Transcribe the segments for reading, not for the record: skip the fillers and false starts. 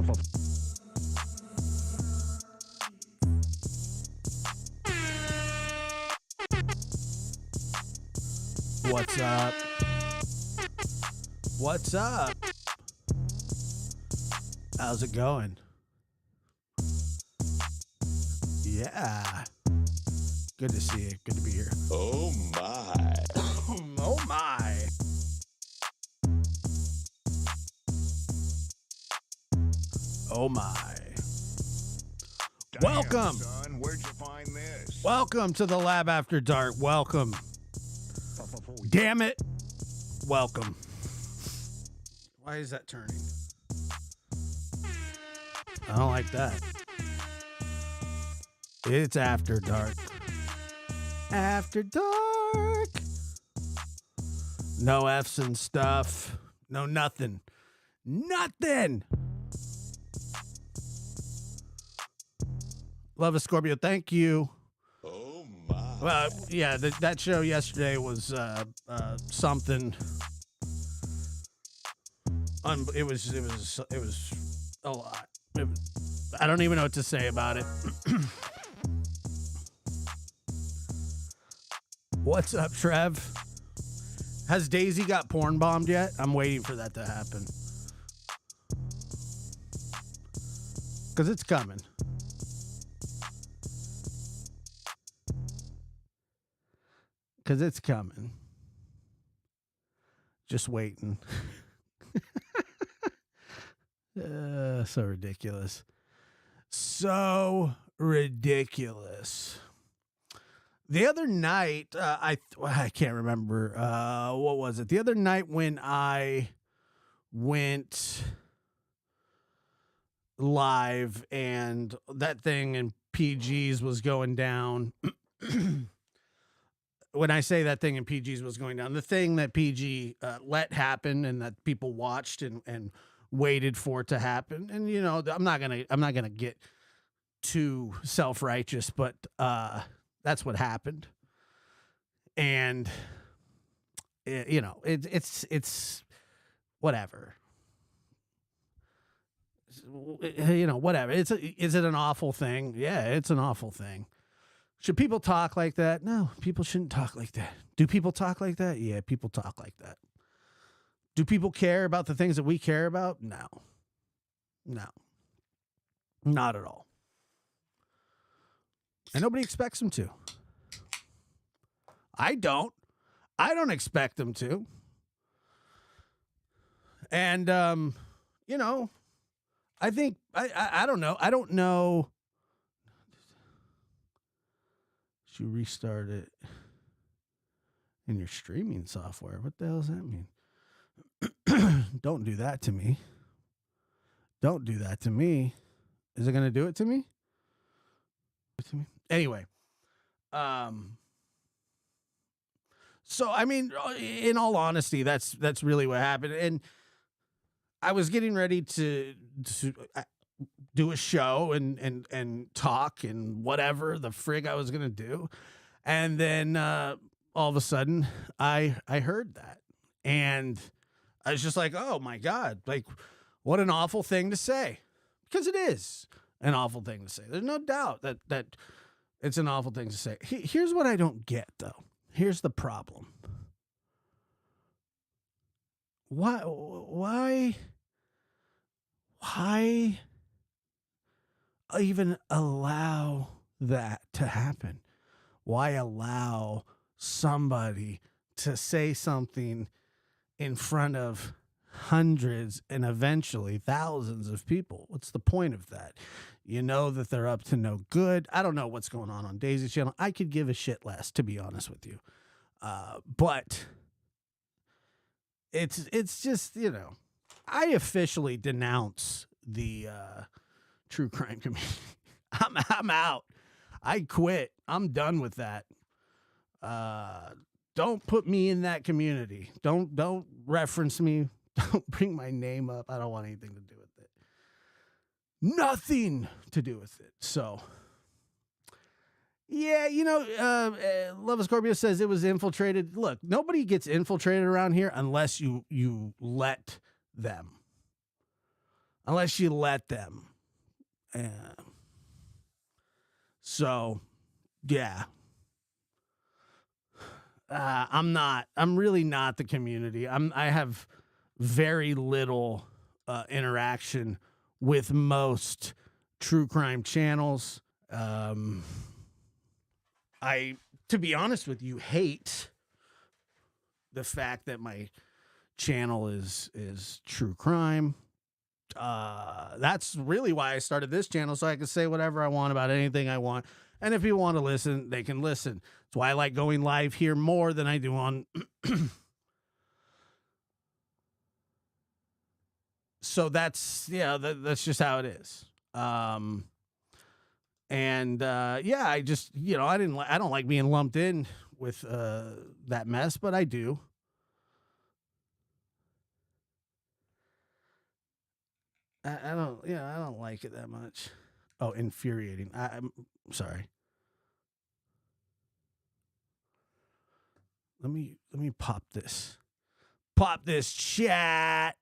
What's up? What's up? How's it going? Yeah. Good to see you. Good to be here. Oh my. Oh my. Oh my. Damn, Welcome. son, where'd you find this? Welcome to the Lab After Dark. Welcome. Damn it. Welcome. Why is that turning? I don't like that. It's After Dark. After Dark. No F's and stuff. No nothing. Nothing. Love a Scorpio. Thank you. Oh my. Well, yeah, that show yesterday was something. It was a lot. I don't even know what to say about it. What's up, Trev? Has Daisy got porn bombed yet? I'm waiting for that to happen. Because it's coming. Because it's coming. Just waiting. So ridiculous. So ridiculous. The other night, I can't remember. What was it? The other night when I went live and that thing in PG's was going down. When I say that thing in PG's was going down, the thing that PG let happen and that people watched and waited for it to happen. And you know, I'm not gonna get too self-righteous, but that's what happened. And it's whatever. You know, whatever. Is it an awful thing? Yeah, it's an awful thing. Should people talk like that? No, people shouldn't talk like that. Do people talk like that? Yeah, people talk like that. Do people care about the things that we care about? No. No. Not at all. And nobody expects them to. I don't. I don't expect them to. And, you know, I think, I don't know. I don't know. You restart it in your streaming software. What the hell does that mean? Don't do that to me. Don't do that to me. Is it going to do it to me? Anyway. So, I mean, in all honesty, that's really what happened. And I was getting ready to do a show and talk and whatever the frig I was going to do. And then all of a sudden I heard that and I was just like, oh my God, like what an awful thing to say, because it is an awful thing to say. There's no doubt that it's an awful thing to say. Here's what I don't get though. Here's the problem. Why even allow that to happen? Why allow somebody to say something in front of hundreds and eventually thousands of people? What's the point of that? You know that they're up to no good. I don't know what's going on Daisy's channel. I could give a shit less, to be honest with you. But it's just, you know, I officially denounce the true crime community. I'm out. I quit. I'm done with that. Don't put me in that community. Don't reference me. Don't bring my name up. I don't want anything to do with it. Nothing to do with it. So, yeah, you know, Love Scorpio says it was infiltrated. Look, nobody gets infiltrated around here unless you let them. unless you let them. So, yeah. I'm really not the community. I have very little interaction with most true crime channels. I, to be honest with you, hate the fact that my channel is true crime. That's really why I started this channel, so I can say whatever I want about anything I want. And if you want to listen, they can listen. That's why I like going live here more than I do on. So that's just how it is. I just, I don't like being lumped in with that mess, but I do. I don't like it that much. Oh, infuriating. I'm sorry. Let me pop this. Pop this chat.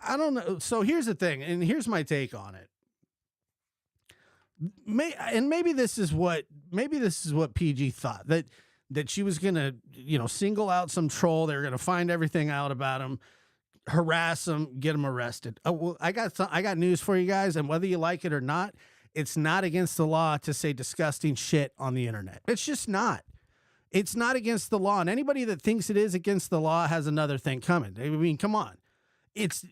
I don't know. So here's the thing, and here's my take on it. Maybe this is what PG thought, that she was gonna, single out some troll. They're gonna find everything out about him, harass him, get him arrested. Oh, well, I got news for you guys, and whether you like it or not, it's not against the law to say disgusting shit on the internet. It's just not. It's not against the law, and anybody that thinks it is against the law has another thing coming. I mean, come on. It's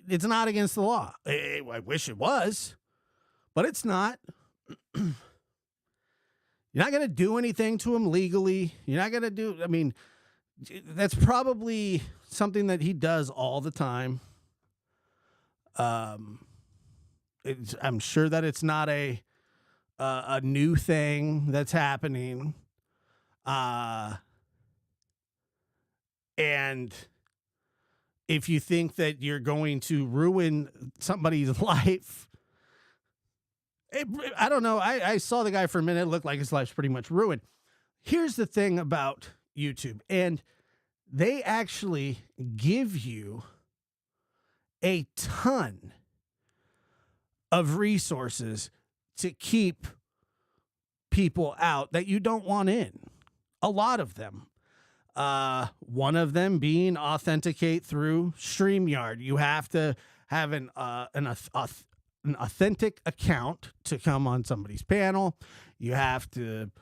not against the law. I wish it was, but it's not. You're not going to do anything to him legally. You're not going to do, I mean, that's probably something that he does all the time. I'm sure that it's not a new thing that's happening. And if you think that you're going to ruin somebody's life, I don't know. I saw the guy for a minute. It looked like his life's pretty much ruined. Here's the thing about YouTube, and they actually give you a ton of resources to keep people out that you don't want in. A lot of them. One of them being authenticate through StreamYard. You have to have an authentic account to come on somebody's panel. You have to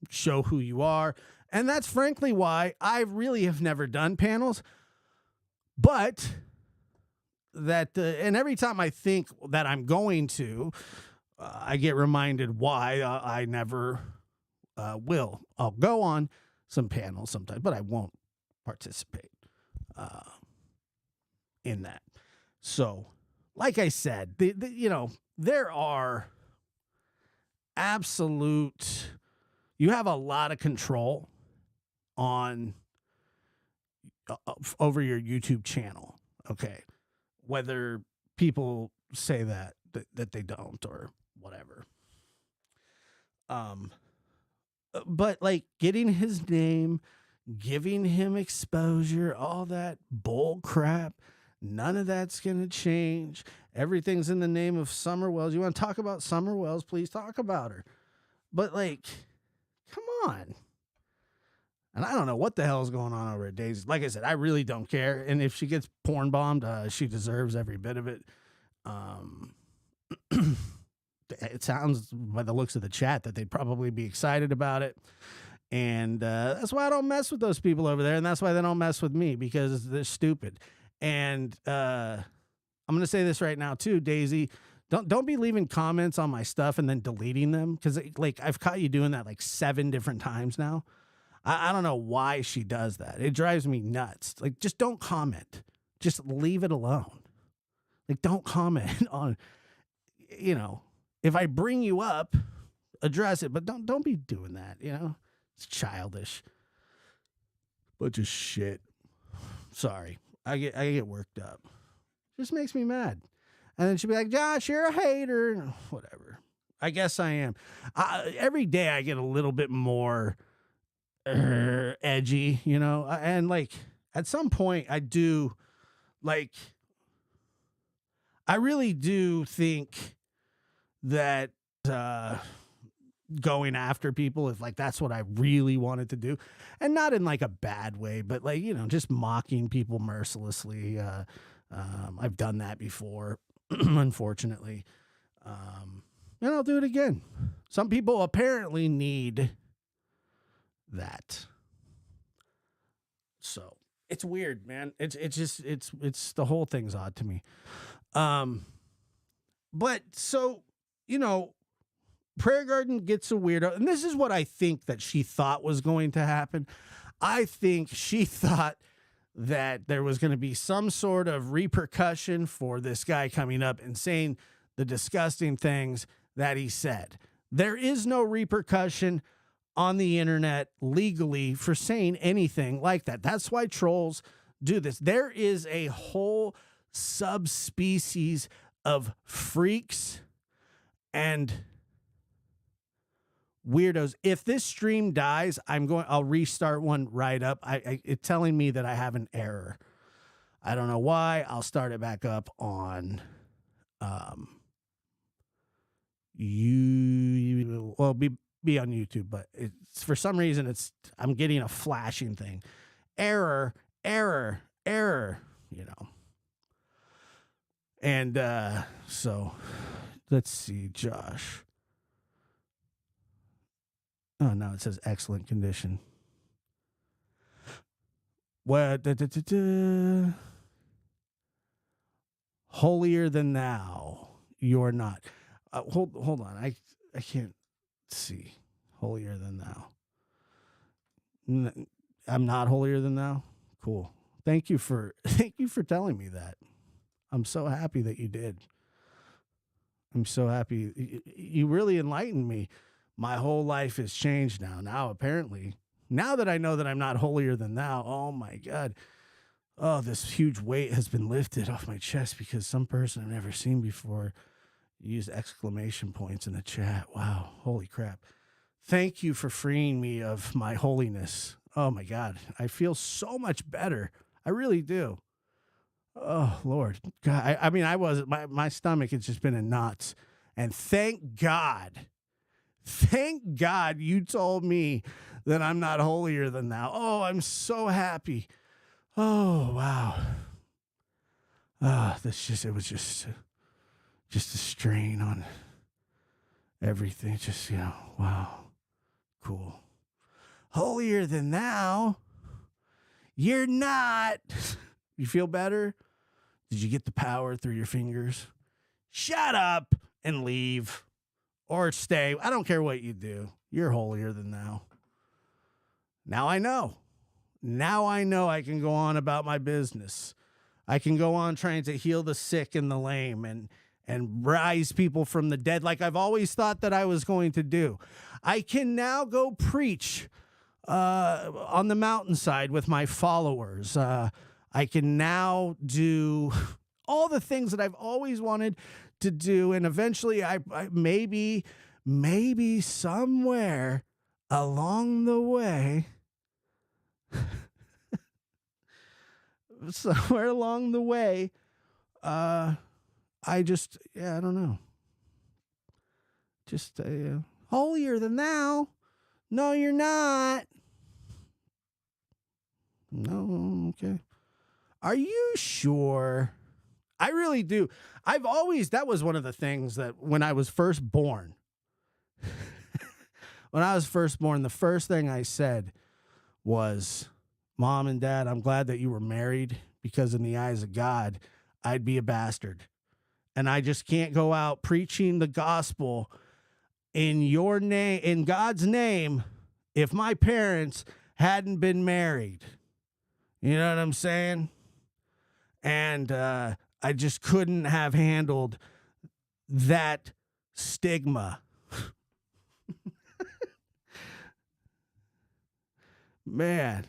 show who you are. And that's frankly why I really have never done panels. But that, and every time I think that I'm going to, I get reminded why I never will. I'll go on some panels sometimes, but I won't participate in that. So, like I said, there are absolute, you have a lot of control on over your YouTube channel. Okay. Whether people say that they don't or whatever. But like getting his name, giving him exposure, all that bull crap, none of that's going to change. Everything's in the name of Summer Wells. You want to talk about Summer Wells? Please talk about her. But like, come on. And I don't know what the hell is going on over at Daisy. Like I said, I really don't care. And if she gets porn bombed, she deserves every bit of it. It sounds by the looks of the chat that they'd probably be excited about it. And that's why I don't mess with those people over there. And that's why they don't mess with me, because they're stupid. And I'm going to say this right now too, Daisy. Don't be leaving comments on my stuff and then deleting them, because like I've caught you doing that like 7 different times now. I don't know why she does that. It drives me nuts. Like, just don't comment. Just leave it alone. Like, don't comment on, if I bring you up, address it, but don't be doing that, It's childish. Bunch of shit. Sorry. I get worked up. Just makes me mad. And then she'll be like, Josh, you're a hater. Whatever. I guess I am. Every day I get a little bit more edgy, you know, and like at some point I do like I really do think that uh going after people if like that's what I really wanted to do, and not in like a bad way, but like, you know, just mocking people mercilessly. I've done that before, unfortunately. And I'll do it again. Some people apparently need that. So it's weird, man. It's the whole thing's odd to me. But so, you know, Prayer Garden gets a weirdo, and this is what I think that she thought was going to happen. I think she thought that there was going to be some sort of repercussion for this guy coming up and saying the disgusting things that he said. There is no repercussion on the internet legally for saying anything like that. That's why trolls do this. There is a whole subspecies of freaks and weirdos. If this stream dies, I'll restart one right up. It's telling me that I have an error. I don't know why. I'll start it back up on be on YouTube, but it's for some reason I'm getting a flashing thing. Error, you know. And so let's see, Josh. Oh, no, it says excellent condition. What? Holier than thou. You're not. Hold on. I can't see. Holier than thou. I'm not holier than thou. Cool. Thank you for telling me that. I'm so happy that you did. I'm so happy. You really enlightened me. My whole life has changed now. Now, apparently, now that I know that I'm not holier than thou, oh my God. Oh, this huge weight has been lifted off my chest because some person I've never seen before used exclamation points in the chat. Wow. Holy crap. Thank you for freeing me of my holiness. Oh my God. I feel so much better. I really do. Oh, Lord. God. I mean, my stomach has just been in knots. And thank God you told me that I'm not holier than thou. Oh, I'm so happy. Oh, wow. It was just a strain on everything. Just, you know, wow. Cool. Holier than thou? You're not. You feel better? Did you get the power through your fingers? Shut up and leave. Or stay. I don't care what you do. You're holier than thou. Now I know. Now I know I can go on about my business. I can go on trying to heal the sick and the lame and rise people from the dead like I've always thought that I was going to do. I can now go preach on the mountainside with my followers. I can now do all the things that I've always wanted to do, and eventually I maybe somewhere along the way I don't know, just holier than thou. No, you're not. No, okay. Are you sure? I really do. That was one of the things that when I was first born, the first thing I said was, Mom and Dad, I'm glad that you were married because in the eyes of God, I'd be a bastard. And I just can't go out preaching the gospel in your name, in God's name, if my parents hadn't been married. You know what I'm saying? And I just couldn't have handled that stigma. Man.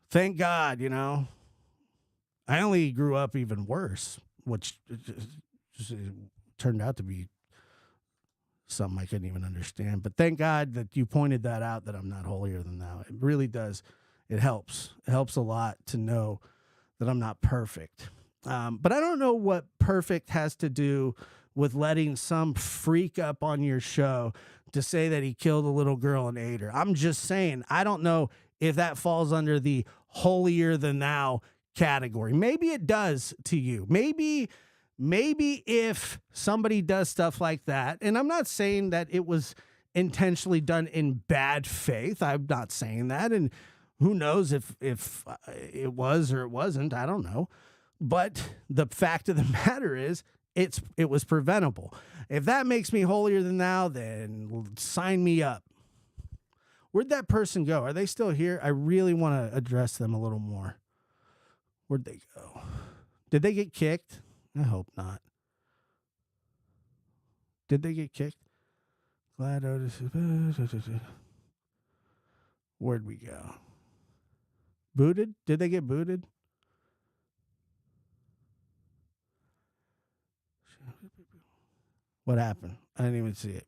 Thank God, you know. I only grew up even worse, which just turned out to be some I couldn't even understand. But thank God that you pointed that out, that I'm not holier than thou. It really does. It helps. It helps a lot to know that I'm not perfect. But I don't know what perfect has to do with letting some freak up on your show to say that he killed a little girl and ate her. I'm just saying, I don't know if that falls under the holier than thou category. Maybe it does to you. Maybe if somebody does stuff like that, and I'm not saying that it was intentionally done in bad faith. I'm not saying that. And who knows if it was or it wasn't, I don't know. But the fact of the matter is, it was preventable. If that makes me holier than thou, then sign me up. Where'd that person go? Are they still here? I really want to address them a little more. Where'd they go? Did they get kicked? I hope not. Did they get kicked? Glad Otis. Where'd we go? Booted? Did they get booted? What happened? I didn't even see it.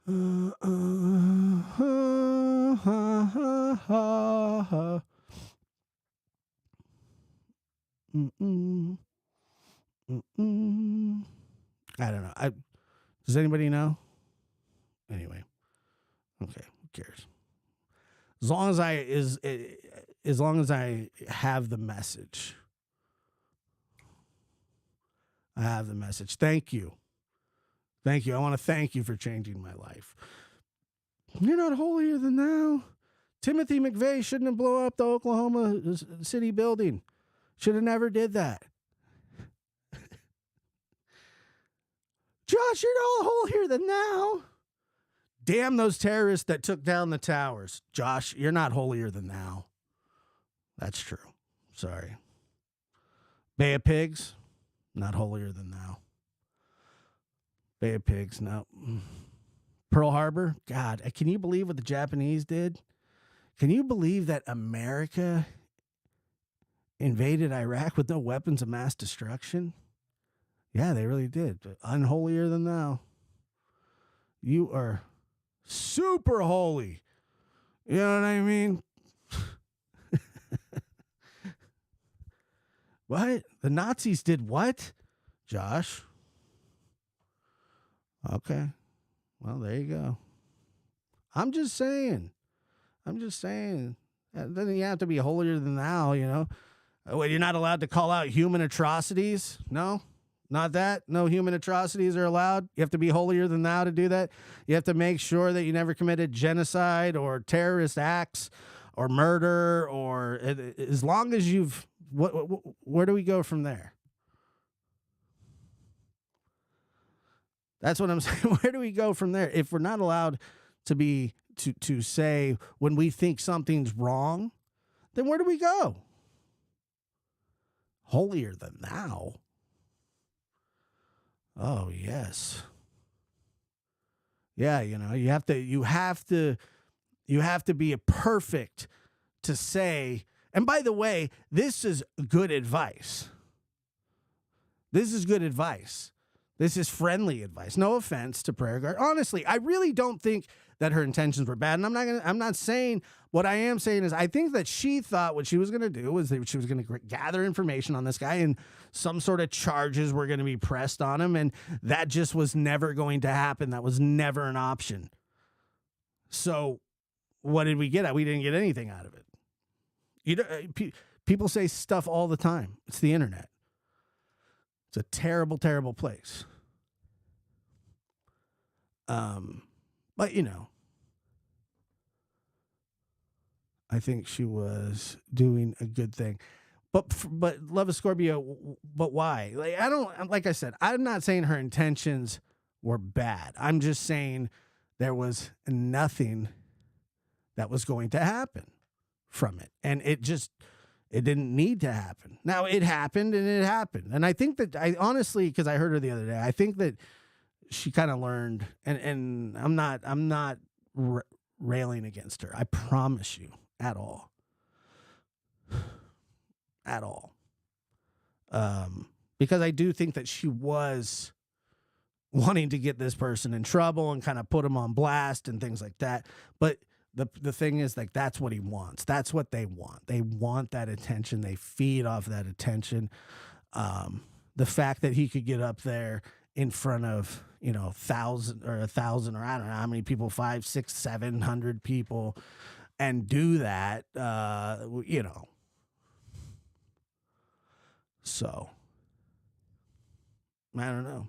I don't know. Does anybody know? Anyway, okay, who cares? As long as I have the message. I have the message. Thank you. Thank you. I want to thank you for changing my life. You're not holier than thou. Timothy McVeigh shouldn't have blown up the Oklahoma City building. Should have never did that. Josh, you're no holier than thou. Damn those terrorists that took down the towers. Josh, you're not holier than thou. That's true. Sorry. Bay of Pigs, not holier than thou. Bay of Pigs, no. Pearl Harbor, God, can you believe what the Japanese did? Can you believe that America invaded Iraq with no weapons of mass destruction? Yeah, they really did. But unholier than thou. You are super holy. You know what I mean? What? The Nazis did what? Josh? Okay. Well, there you go. I'm just saying. Then you have to be holier than thou, you know. Wait, you're not allowed to call out human atrocities? No? Not that? No human atrocities are allowed? You have to be holier than thou to do that? You have to make sure that you never committed genocide or terrorist acts or murder, or as long as you've... where do we go from there? That's what I'm saying. Where do we go from there? If we're not allowed to say when we think something's wrong, then where do we go? Holier than thou? Oh, yes. Yeah, you know, you have to be a perfect to say. And by the way, this is good advice. This is good advice. This is friendly advice. No offense to Prayer Guard. Honestly, I really don't think that her intentions were bad. And I'm not saying, what I am saying is I think that she thought what she was going to do was that she was going to gather information on this guy and some sort of charges were going to be pressed on him. And that just was never going to happen. That was never an option. So what did we get at? We didn't get anything out of it. You know, people say stuff all the time. It's the internet. It's a terrible, terrible place. But you know, I think she was doing a good thing. But Love of Scorpio, but why? Like I said, I'm not saying her intentions were bad. I'm just saying there was nothing that was going to happen from it. And it didn't need to happen. Now it happened and it happened. And I think that honestly, because I heard her the other day, I think that she kind of learned, and I'm not railing against her. I promise you at all. because I do think that she was wanting to get this person in trouble and kind of put him on blast and things like that. But the thing is, like, that's what he wants. That's what they want. They want that attention. They feed off that attention. The fact that he could get up there in front of, 1,000 or I don't know how many people, 500, 600, 700 people, and do that, So I don't know.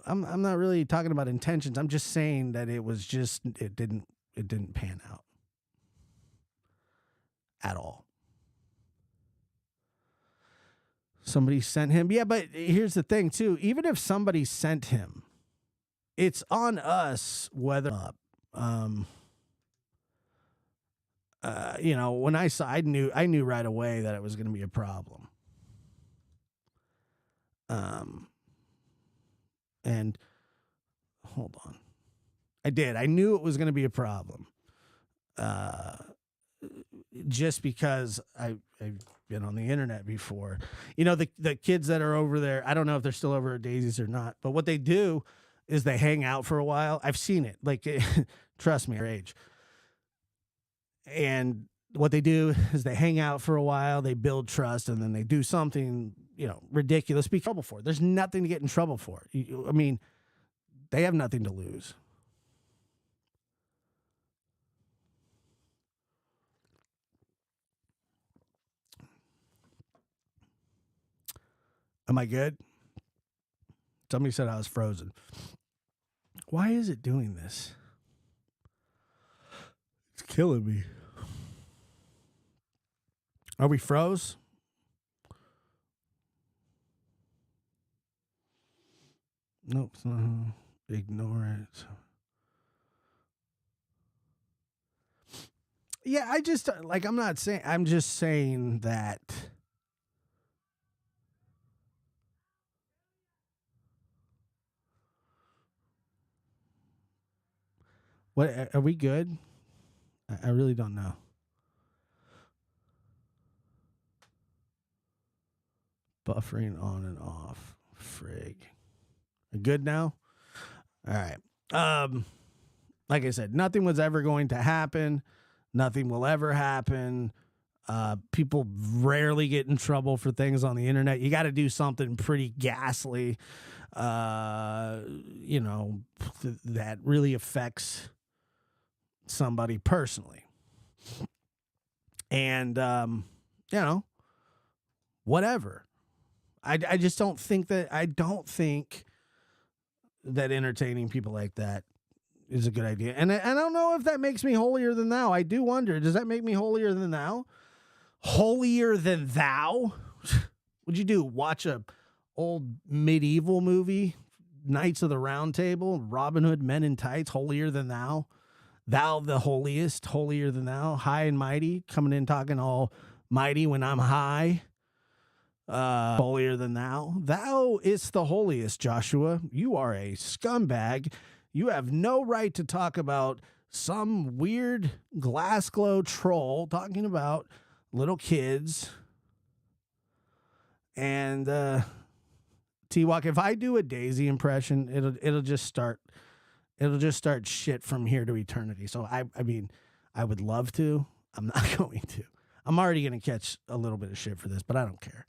I'm not really talking about intentions. I'm just saying that it didn't pan out at all. Somebody sent him. Yeah, but here's the thing too. Even if somebody sent him, it's on us whether up. When I saw, I knew right away that it was going to be a problem. And hold on. I knew it was going to be a problem. Just because I've been on the internet before. The kids that are over there, I don't know if they're still over at Daisy's or not, but what they do is they hang out for a while. I've seen it. Like, trust me, our age. And what they do is they hang out for a while, they build trust, and then they do something, ridiculous, be in trouble for. There's nothing to get in trouble for. They have nothing to lose. Am I good? Somebody said I was frozen. Why is it doing this? It's killing me. Are we froze? Nope. It's not. Ignore it. Yeah, I'm just saying that. What, are we good? I really don't know. Buffering on and off. Frig. Good now? All right. Like I said, nothing was ever going to happen. Nothing will ever happen. People rarely get in trouble for things on the internet. You got to do something pretty ghastly, that really affects somebody personally. And, whatever. I just don't think that entertaining people like that is a good idea. And I don't know if that makes me holier than thou. I do wonder, does that make me holier than thou? Holier than thou? What'd you do? Watch a old medieval movie? Knights of the Round Table? Robin Hood, Men in Tights? Holier than thou? Thou the holiest, holier than thou? High and mighty? Coming in talking all mighty when I'm high? Holier than thou? Thou is the holiest, Joshua. You are a scumbag. You have no right to talk about some weird glass glow troll talking about little kids. And T-Walk, if I do a Daisy impression, it'll just start shit from here to eternity. So I would love to. I'm not going to. I'm already going to catch a little bit of shit for this, but I don't care.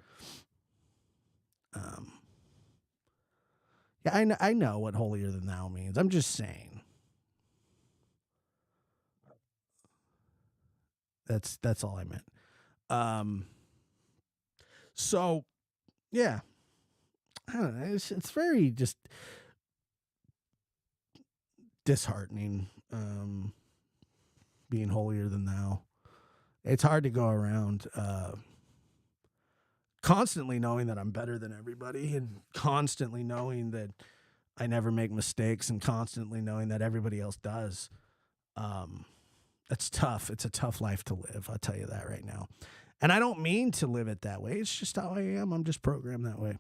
Yeah, I know what holier than thou means. I'm just saying. That's all I meant. So, yeah. I don't know. It's very just disheartening, being holier than thou. It's hard to go around constantly knowing that I'm better than everybody, and constantly knowing that I never make mistakes, and constantly knowing that everybody else does. That's tough. It's a tough life to live. I'll tell you that right now. And I don't mean to live it that way. It's just how I am. I'm just programmed that way.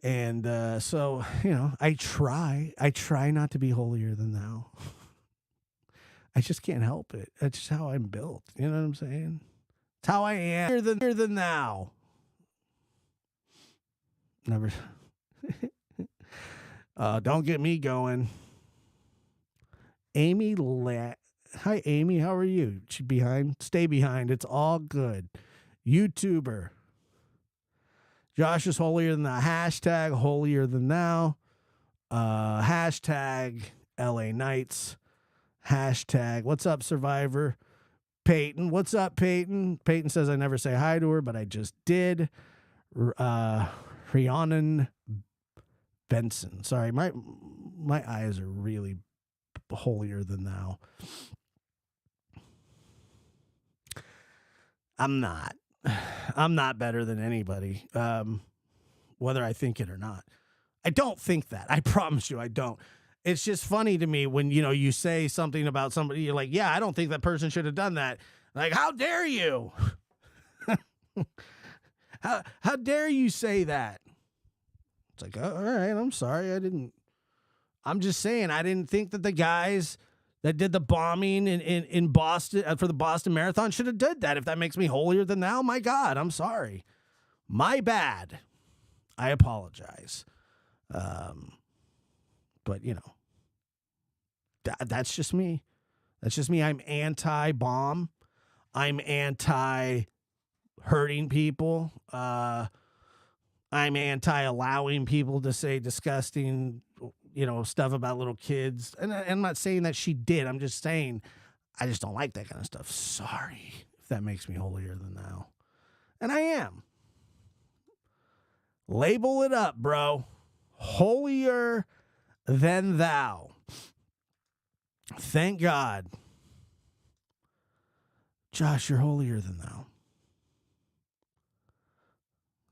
And so, I try not to be holier than thou. I just can't help it. That's just how I'm built. You know what I'm saying? It's how I am. Here than thou. Never. Don't get me going. Amy Hi, Amy. How are you? She behind? Stay behind. It's all good. YouTuber. Josh is holier than thou. Hashtag holier than thou. Hashtag LA Knights. Hashtag what's up, Survivor? Peyton. What's up, Peyton? Peyton says I never say hi to her, but I just did. Rhiannon Benson. Sorry, my eyes are really holier than thou. I'm not better than anybody, whether I think it or not. I don't think that. I promise you I don't. It's just funny to me when, you say something about somebody, you're like, yeah, I don't think that person should have done that. Like, how dare you? How dare you say that? It's like, all right, I'm sorry. I'm just saying, I didn't think that the guys that did the bombing in Boston for the Boston Marathon should have did that. If that makes me holier than thou, my God, I'm sorry. My bad. I apologize. But that's just me. That's just me. I'm anti-bomb. I'm anti-hurting people. I'm anti-allowing people to say disgusting, stuff about little kids. And I'm not saying that she did. I'm just saying I just don't like that kind of stuff. Sorry if that makes me holier than thou. And I am. Label it up, bro. Holier than thou. Thank God. Josh, you're holier than thou.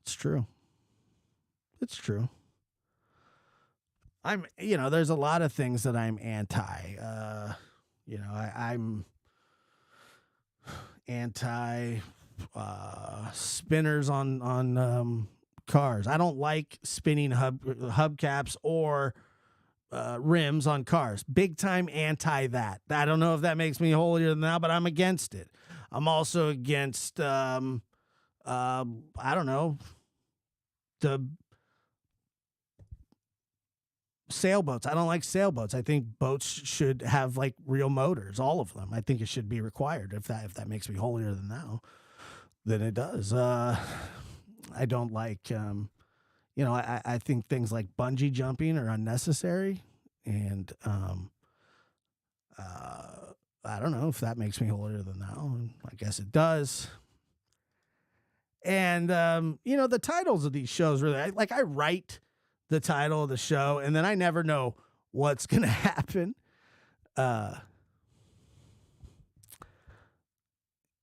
It's true. It's true. There's a lot of things that I'm anti. I'm anti spinners on cars. I don't like spinning hubcaps or rims on cars. Big time anti that. I don't know if that makes me holier than thou, but I'm against it. I'm also against I don't know, the sailboats. I don't like sailboats. I think boats should have like real motors, all of them. I think it should be required. If that makes me holier than thou, then it does. I don't like I think things like bungee jumping are unnecessary, and I don't know if that makes me holier than thou. I guess it does. And the titles of these shows really, I write the title of the show, and then I never know what's gonna happen. And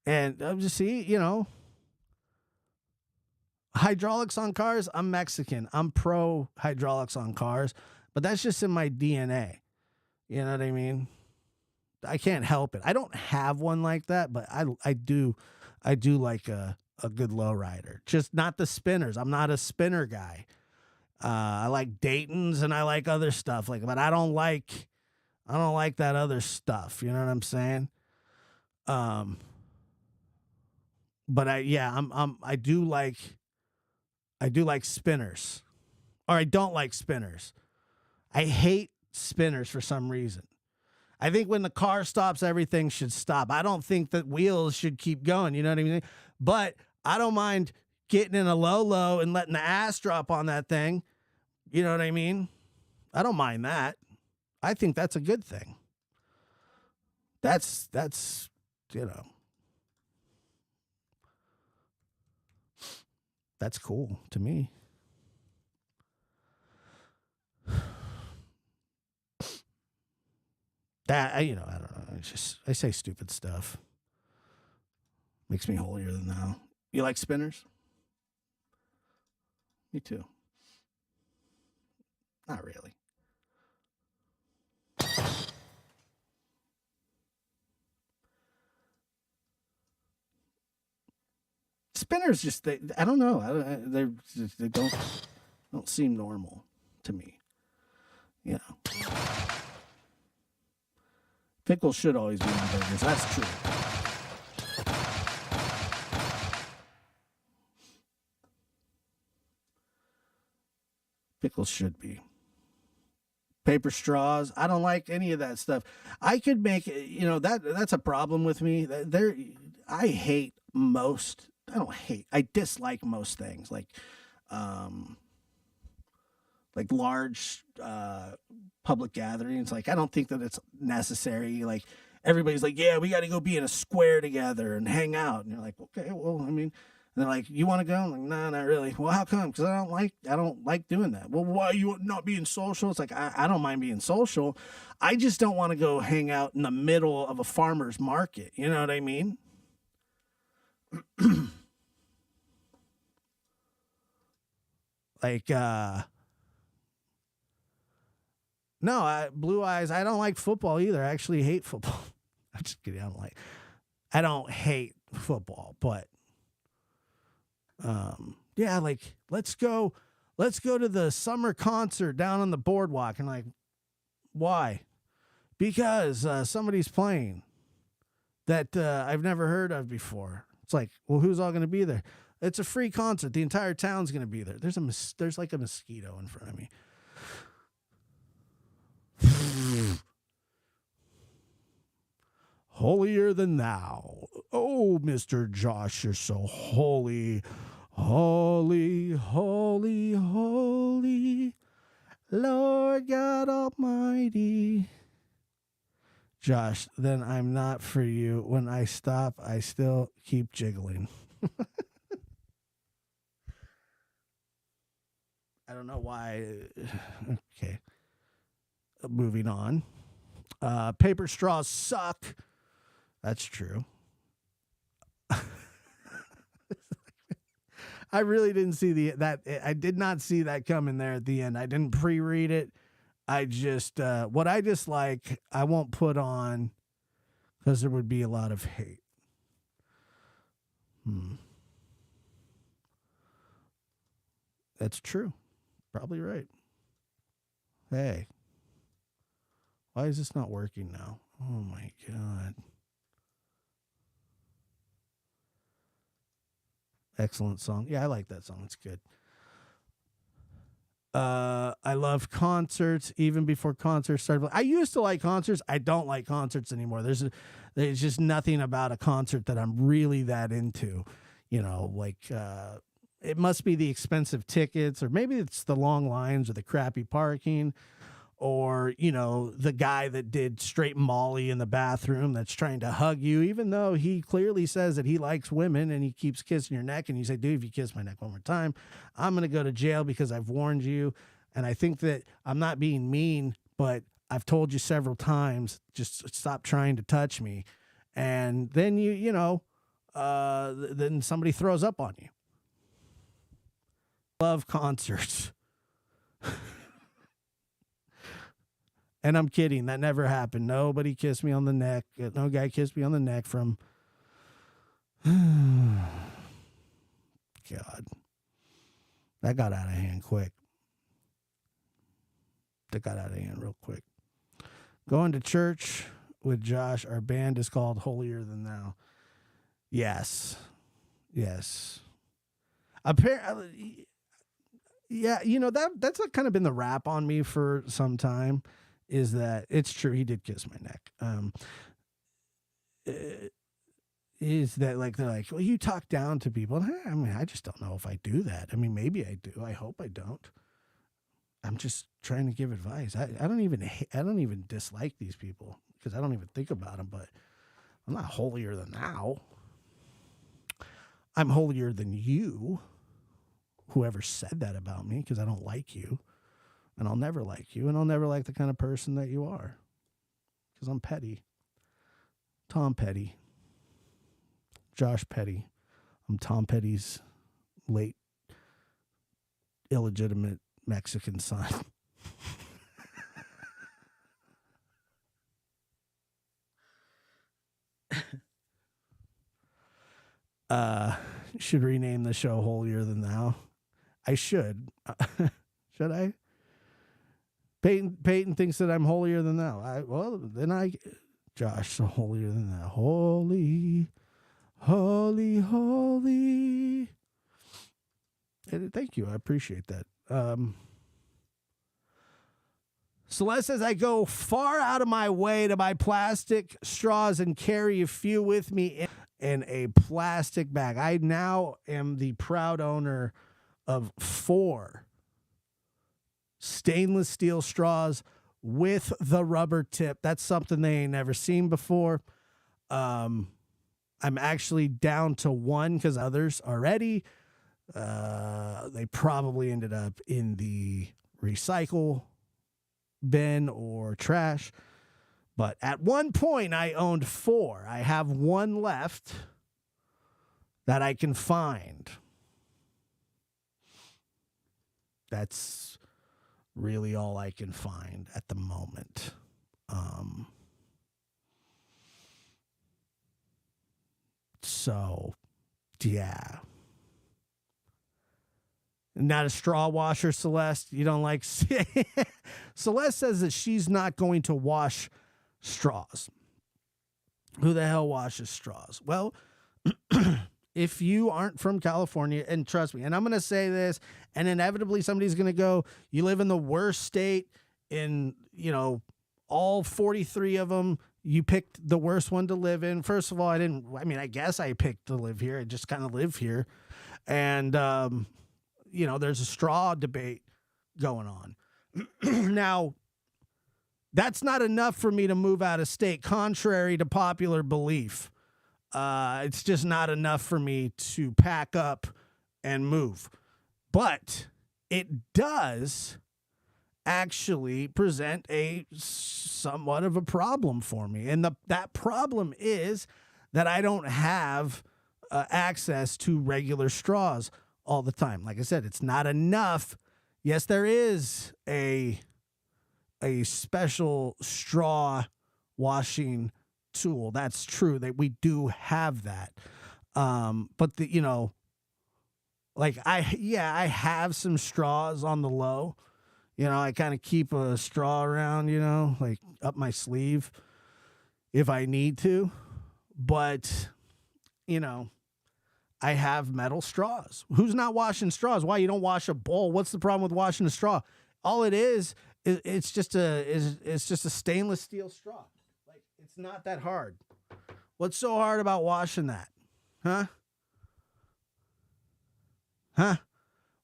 I'm just hydraulics on cars. I'm Mexican. I'm pro hydraulics on cars, but that's just in my DNA. You know what I mean? I can't help it. I don't have one like that, but I do like a good lowrider. Just not the spinners. I'm not a spinner guy. I like Dayton's and I like other stuff but I don't like that other stuff. You know what I'm saying? But I do like spinners, or I don't like spinners. I hate spinners for some reason. I think when the car stops, everything should stop. I don't think that wheels should keep going. You know what I mean? But I don't mind getting in a low and letting the ass drop on that thing. You know what I mean? I don't mind that. I think that's a good thing. That's that's cool to me. That I don't know. It's just I say stupid stuff. Makes me holier than thou. You like spinners? Me too. Not really. Spinners just I don't know. They don't seem normal to me. Pickles should always be on burgers. That's true. Pickles should be. Paper straws. I don't like any of that stuff. I could make, that's a problem with me. I hate most. I don't hate. I dislike most things like large public gatherings. Like I don't think that it's necessary. Like everybody's like, yeah, we got to go be in a square together and hang out. And you're like, okay, well, I mean. And they're like, you want to go? I'm like, no, not really. Well, how come? Because I don't like doing that. Well, why are you not being social? It's like, I don't mind being social. I just don't want to go hang out in the middle of a farmer's market. You know what I mean? Like, no, Blue Eyes, I don't like football either. I actually hate football. I'm just kidding. I don't hate football, but yeah, like let's go to the summer concert down on the boardwalk. And like, why? Because somebody's playing that I've never heard of before. It's like, well, who's all going to be there? It's a free concert. The entire town's going to be there. There's like a mosquito in front of me. Holier than thou. Oh, Mr. Josh, you're so holy. Holy, holy, holy, Lord God Almighty. Josh, then I'm not for you. When I stop, I still keep jiggling. I don't know why. Okay. Moving on. Paper straws suck. That's true. I really didn't see I did not see that coming there at the end. I didn't pre-read it. I just, what I dislike, I won't put on because there would be a lot of hate. That's true. Probably right. Hey, why is this not working now? Oh my God. Excellent song. Yeah, I like that song. It's good. I love concerts even before concerts started. I used to like concerts. I don't like concerts anymore. There's just nothing about a concert that I'm really that into. You know, like it must be the expensive tickets, or maybe it's the long lines or the crappy parking. Or, you know, the guy that did straight Molly in the bathroom that's trying to hug you, even though he clearly says that he likes women and he keeps kissing your neck. And you say, dude, if you kiss my neck one more time, I'm going to go to jail because I've warned you. And I think that I'm not being mean, but I've told you several times, just stop trying to touch me. And then then somebody throws up on you. Love concerts. And I'm kidding. That never happened. Nobody kissed me on the neck. No guy kissed me on the neck from... God. That got out of hand quick. That got out of hand real quick. Going to church with Josh. Our band is called Holier Than Thou. Yes. Yes. Apparently... Yeah, that's kind of been the rap on me for some time. Is that it's true? He did kiss my neck. Is that like they're like, well, you talk down to people? I mean, I just don't know if I do that. I mean, maybe I do. I hope I don't. I'm just trying to give advice. I don't even dislike these people because I don't even think about them. But I'm not holier than thou. I'm holier than you. Whoever said that about me, because I don't like you. And I'll never like you, and I'll never like the kind of person that you are. Because I'm petty. Tom Petty. Josh Petty. I'm Tom Petty's late, illegitimate Mexican son. Should rename the show Holier Than Thou. I should. Should I? Peyton thinks that I'm holier than thou. Josh, so holier than thou. Holy, holy, holy. And thank you. I appreciate that. Celeste says, I go far out of my way to buy plastic straws and carry a few with me in a plastic bag. I now am the proud owner of 4 stainless steel straws with the rubber tip. That's something they ain't never seen before. I'm actually down to 1 because others already. They probably ended up in the recycle bin or trash. But at one point, I owned 4. I have 1 left that I can find. That's really all I can find at the moment. So, yeah. Not a straw washer, Celeste. You don't like... Celeste says that she's not going to wash straws. Who the hell washes straws? Well, if you aren't from California, and trust me, and I'm going to say this, and inevitably somebody's going to go, you live in the worst state in, all 43 of them. You picked the worst one to live in. First of all, I guess I picked to live here. I just kind of live here. And, there's a straw debate going on. Now, that's not enough for me to move out of state, contrary to popular belief. It's just not enough for me to pack up and move. But it does actually present a somewhat of a problem for me. And that problem is that I don't have access to regular straws all the time. Like I said, it's not enough. Yes, there is a special straw washing tool. That's true that we do have that. But I have some straws on the low. I kind of keep a straw around, like up my sleeve if I need to. But, I have metal straws. Who's not washing straws? Why you don't wash a bowl? What's the problem with washing a straw? All it is it's just a stainless steel straw. Like, it's not that hard. What's so hard about washing that? Huh?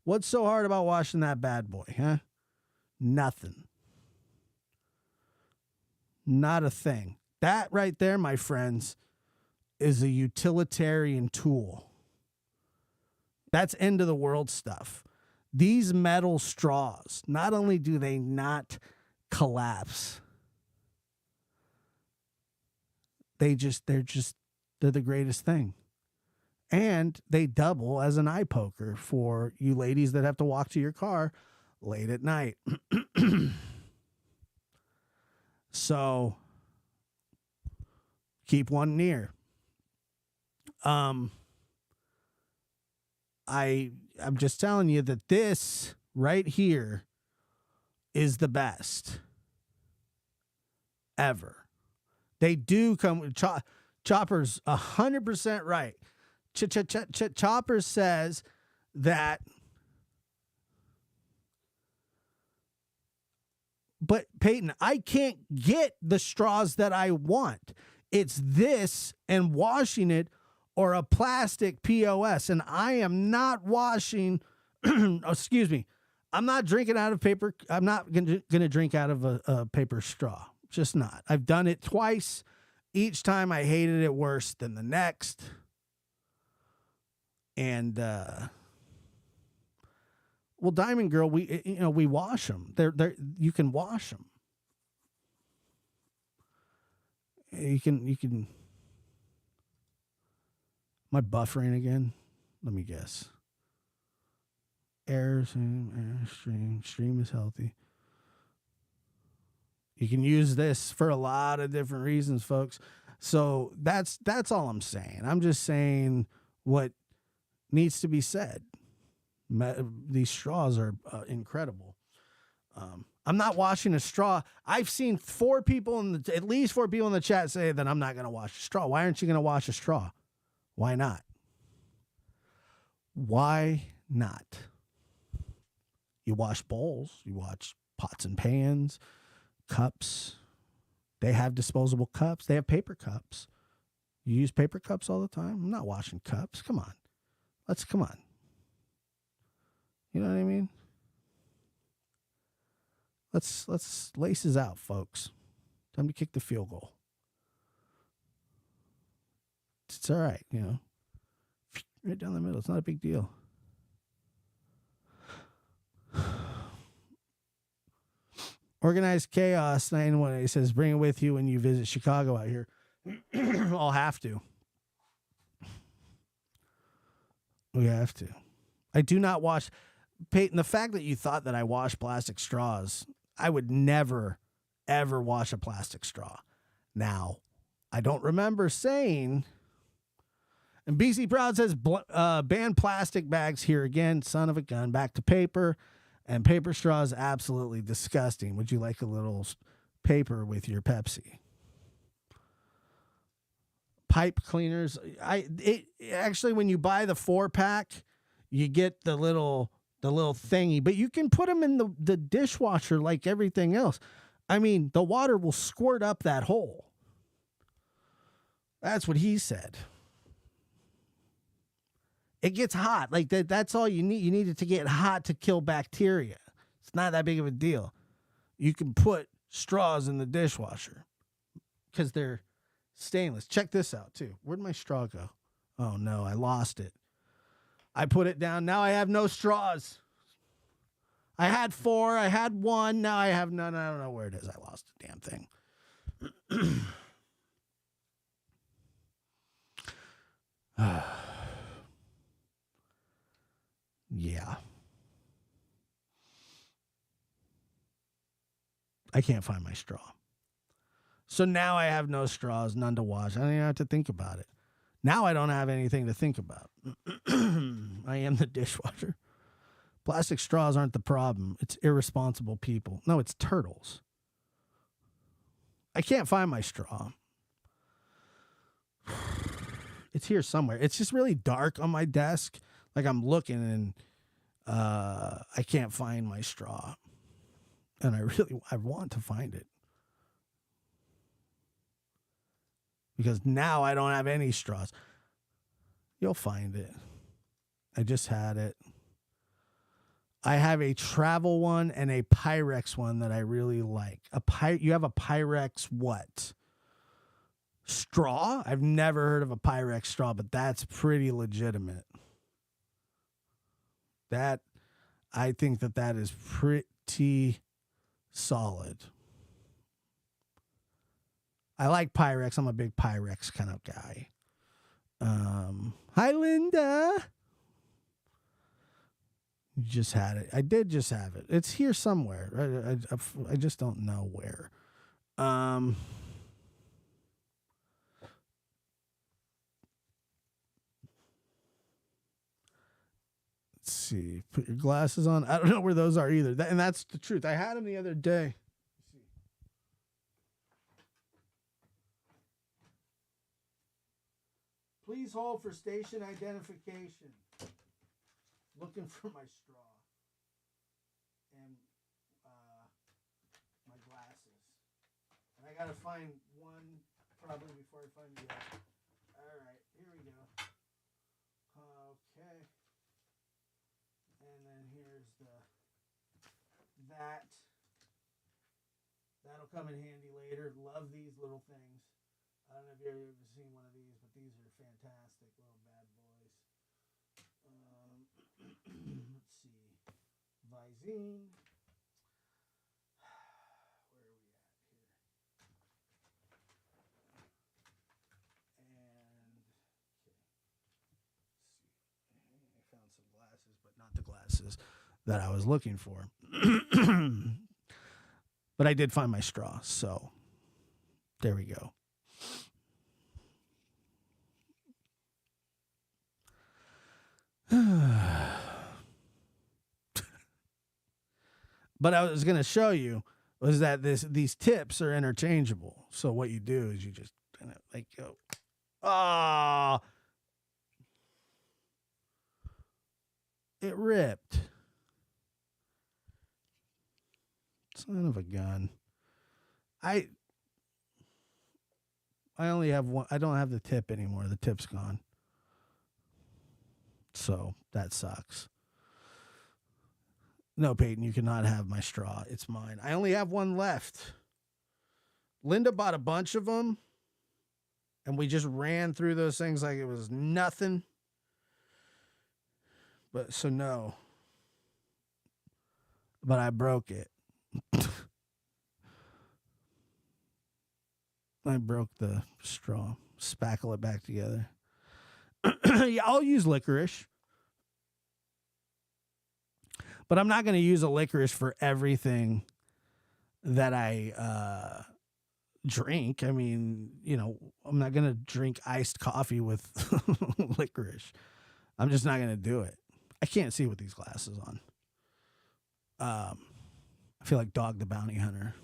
What's so hard about washing that bad boy? Huh? Nothing. Not a thing. That right there, my friends, is a utilitarian tool. That's end of the world stuff. These metal straws, not only do they not collapse, they're the greatest thing. And they double as an eye poker for you ladies that have to walk to your car late at night. So keep one near. I'm just telling you that this right here is the best ever. They do come with Chopper's 100% right. Chopper says that, but Peyton, I can't get the straws that I want. It's this and washing it or a plastic POS. And I am not washing, excuse me, I'm not drinking out of paper. I'm not going to drink out of a paper straw. Just not. I've done it twice. Each time I hated it worse than the next. And, well, Diamond Girl, we wash them. You can wash them. You can. Am I buffering again? Let me guess. Stream is healthy. You can use this for a lot of different reasons, folks. So that's all I'm saying. I'm just saying what needs to be said. These straws are incredible. I'm not washing a straw. I've seen at least four people in the chat say that I'm not going to wash a straw. Why aren't you going to wash a straw? Why not? Why not? You wash bowls. You wash pots and pans. Cups. They have disposable cups. They have paper cups. You use paper cups all the time? I'm not washing cups. Come on. Come on. You know what I mean? Let's laces out, folks. Time to kick the field goal. It's all right, you know. Right down the middle. It's not a big deal. Organized Chaos 918 says, bring it with you when you visit Chicago out here. I'll have to. We have to. I do not wash. Peyton, the fact that you thought that I wash plastic straws, I would never, ever wash a plastic straw. Now, I don't remember saying, and BC Proud says, ban plastic bags here again, son of a gun, back to paper. And paper straw is absolutely disgusting. Would you like a little paper with your Pepsi? Pipe cleaners. Actually, when you buy the 4-pack, you get the little thingy, but you can put them in the dishwasher like everything else. I mean, the water will squirt up that hole. That's what he said. It gets hot. Like that's all you need. You need it to get hot to kill bacteria. It's not that big of a deal. You can put straws in the dishwasher because they're stainless. Check this out too. Where'd my straw go? Oh no, I lost it. I put it down. Now I have no straws. I had 4. I had 1. Now I have none. I don't know where it is. I lost the damn thing. Yeah. I can't find my straw. So now I have no straws, none to wash. I don't even have to think about it. Now I don't have anything to think about. I am the dishwasher. Plastic straws aren't the problem. It's irresponsible people. No, it's turtles. I can't find my straw. It's here somewhere. It's just really dark on my desk. Like I'm looking and I can't find my straw. And I want to find it. Because now I don't have any straws. You'll find it. I just had it. I have a travel one and a Pyrex one that I really like. You have a Pyrex what? Straw? I've never heard of a Pyrex straw, but that's pretty legitimate. I think that is pretty solid. I like Pyrex. I'm a big Pyrex kind of guy. Hi, Linda. You just had it. I did just have it. It's here somewhere. I just don't know where. Let's see. Put your glasses on. I don't know where those are either. And that's the truth. I had them the other day. Please hold for station identification. Looking for my straw. And my glasses. And I gotta find one probably before I find the other. Alright, here we go. Okay. And then here's that'll come in handy later. Love these little things. I don't know if you've ever seen one of these, but these are fantastic little bad boys. Let's see. Visine. Where are we at here? And okay. Let's see. I found some glasses, but not the glasses that I was looking for. But I did find my straw, so there we go. But I was going to show you was that these tips are interchangeable. So what you do is you just kind of like go, it ripped. Son of a gun. I only have one. I don't have the tip anymore. The tip's gone. So that sucks. No, Peyton, you cannot have my straw. It's mine. I only have one left. Linda bought a bunch of them, and we just ran through those things like it was nothing. But so no. But I broke it. I broke the straw. Spackle it back together. Yeah, I'll use licorice. But I'm not going to use a licorice for everything that I drink. I mean, you know, I'm not going to drink iced coffee with licorice. I'm just not going to do it. I can't see with these glasses on. I feel like Dog the Bounty Hunter.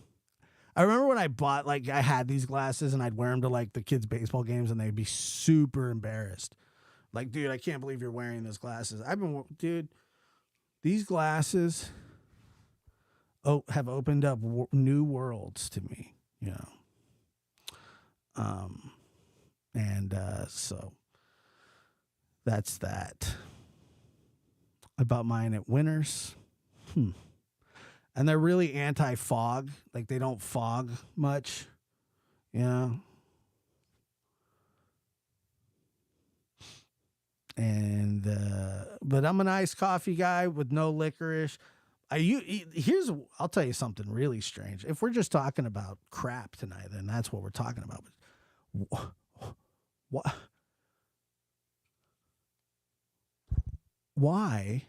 I remember when I bought, like, I had these glasses and I'd wear them to, like, the kids' baseball games and they'd be super embarrassed. Like, dude, I can't believe you're wearing those glasses. Dude, these glasses have opened up new worlds to me, you know. So that's that. I bought mine at Winners. And they're really anti-fog. Like, they don't fog much, you know. And but I'm an iced coffee guy with no licorice. I'll tell you something really strange. If we're just talking about crap tonight, then that's what we're talking about. What? Why?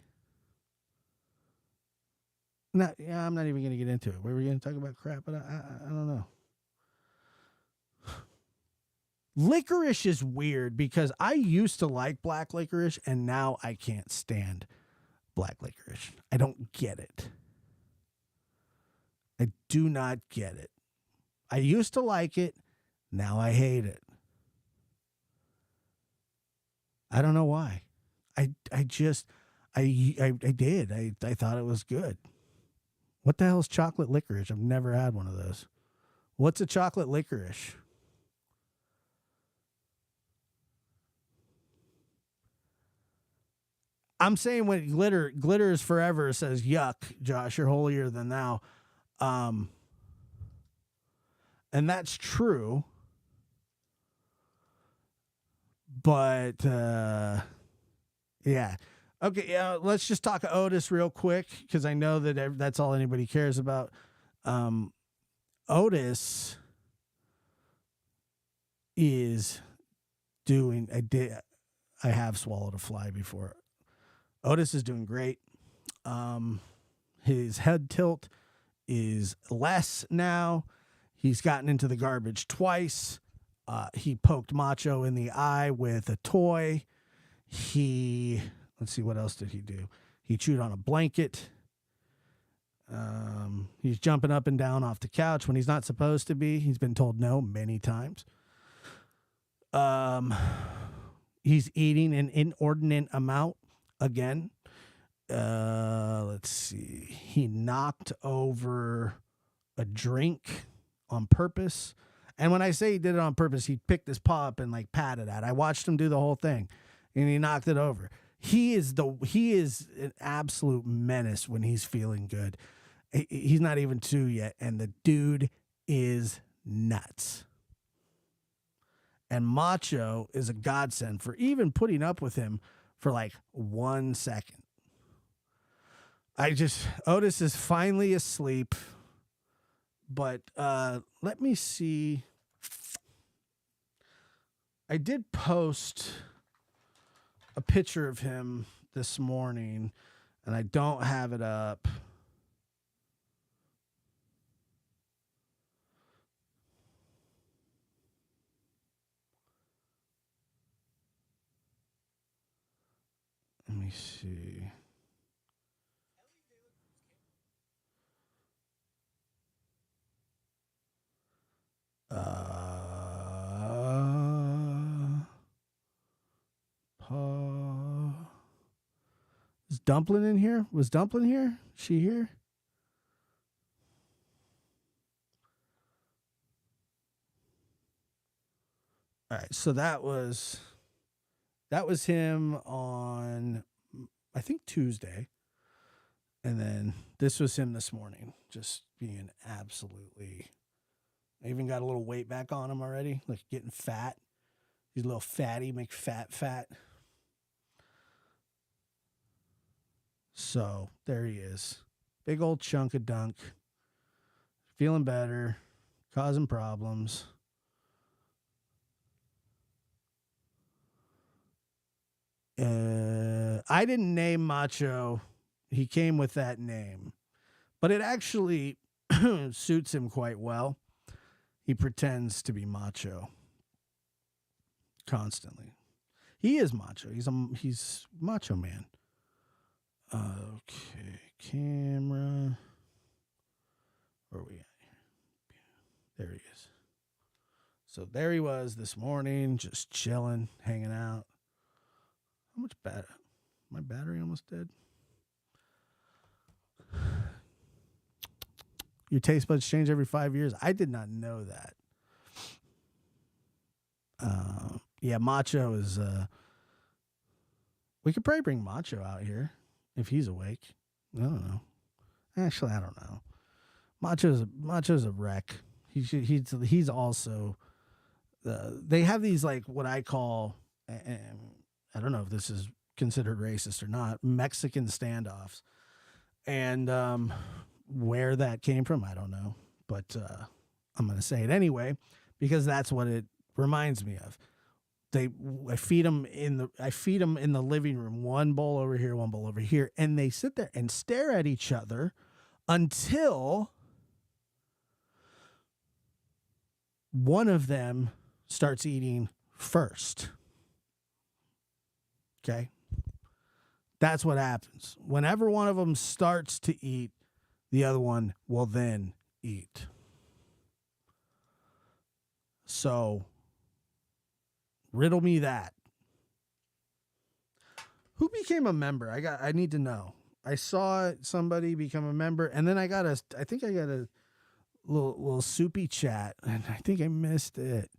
I'm not even going to get into it. We were going to talk about crap, but I don't know. Licorice is weird because I used to like black licorice and now I can't stand black licorice. I don't get it. I do not get it. I used to like it. Now I hate it. I don't know why. I did. I thought it was good. What the hell is chocolate licorice? I've never had one of those. What's a chocolate licorice? I'm saying when glitter is forever says yuck, Josh, you're holier than thou. And that's true. But yeah. Okay, let's just talk Otis real quick because I know that that's all anybody cares about. Otis is doing. I have swallowed a fly before. Otis is doing great. His head tilt is less now. He's gotten into the garbage twice. He poked Macho in the eye with a toy. Let's see, what else did he do? He chewed on a blanket. He's jumping up and down off the couch when he's not supposed to be. He's been told no many times. He's eating an inordinate amount again. Let's see. He knocked over a drink on purpose. And when I say he did it on purpose, he picked his paw up and like patted at it. I watched him do the whole thing and he knocked it over. He is an absolute menace when he's feeling good. He's not even 2 yet. And the dude is nuts. And Macho is a godsend for even putting up with him for like 1 second. Otis is finally asleep, but let me see. I did post a picture of him this morning, and I don't have it up. Let me see. Is Dumpling in here? Was Dumpling here? She here? All right, so that was him on, I think, Tuesday. And then this was him this morning, just being absolutely, I even got a little weight back on him already, like getting fat. He's a little fatty, make fat. So there he is. Big old chunk of dunk. Feeling better, causing problems. I didn't name Macho. He came with that name, but it actually suits him quite well. He pretends to be macho constantly. He is macho. He's Macho Man. Okay, camera. Where are we at here? There he is. So there he was this morning, just chilling, hanging out. How much battery? My battery almost dead. Your taste buds change every 5 years. I did not know that. Yeah, Macho is. We could probably bring Macho out here if he's awake. I don't know. Actually, I don't know. Macho's a wreck. He's also. They have these, like, what I call, and I don't know if this is considered racist or not, Mexican standoffs, and where that came from, I don't know, but I'm going to say it anyway because that's what it reminds me of. I feed them in the living room, one bowl over here, one bowl over here, and they sit there and stare at each other until one of them starts eating first. Okay? That's what happens. Whenever one of them starts to eat, the other one will then eat. So, riddle me that. Who became a member? I need to know. I saw somebody become a member, and then I think I got a little soupy chat, and I think I missed it.